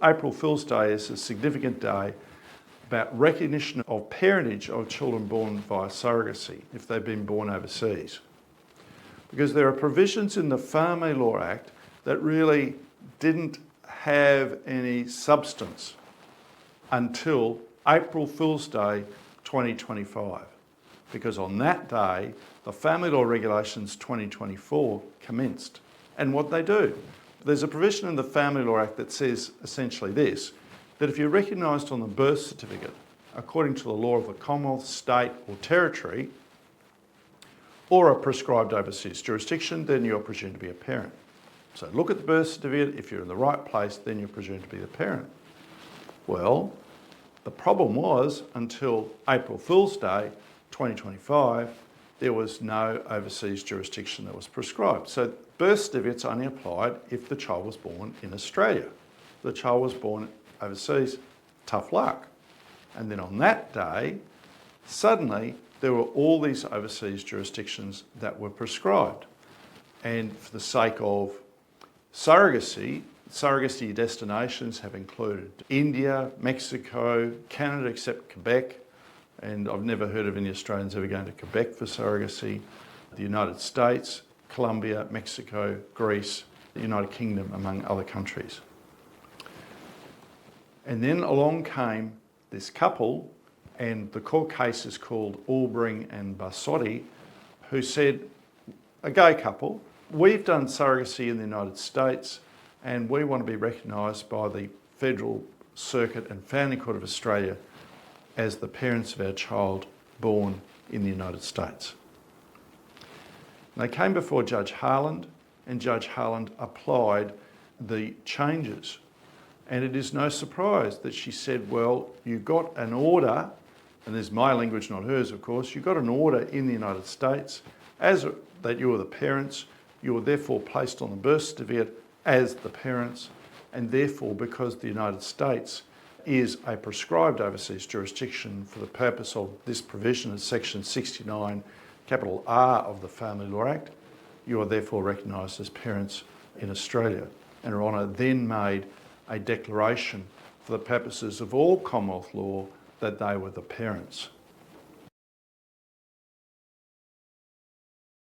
April Fool's Day is a significant day about recognition of parentage of children born via surrogacy if they've been born overseas. Because there are provisions in the Family Law Act that really didn't have any substance until April Fool's Day 2025. Because on that day, the Family Law Regulations 2024 commenced. And what they do, there's a provision in the Family Law Act that says essentially this, that if you're recognised on the birth certificate according to the law of the Commonwealth, state or territory, or a prescribed overseas jurisdiction, then you're presumed to be a parent. So look at the birth certificate. If you're in the right place, then you're presumed to be the parent. Well, the problem was until April Fool's Day 2025, there was no overseas jurisdiction that was prescribed. So birth certificates only applied if the child was born in Australia. If the child was born overseas, tough luck. And then on that day, suddenly there were all these overseas jurisdictions that were prescribed. And for the sake of surrogacy destinations have included India, Mexico, Canada except Quebec, and I've never heard of any Australians ever going to Quebec for surrogacy, the United States, Colombia, Mexico, Greece, the United Kingdom, among other countries. And then along came this couple, and the court case is called Ing Baso, who said, a gay couple, we've done surrogacy in the United States and we want to be recognised by the Federal Circuit and Family Court of Australia as the parents of our child born in the United States. And they came before Judge Harland, and Judge Harland applied the changes. And it is no surprise that she said, well, you got an order, and there's my language, not hers, of course, you got an order in the United States that you were the parents, you were therefore placed on the birth certificate as the parents, and therefore, because the United States is a prescribed overseas jurisdiction for the purpose of this provision of Section 69, capital R of the Family Law Act, you are therefore recognised as parents in Australia. And Her Honour then made a declaration for the purposes of all Commonwealth law that they were the parents.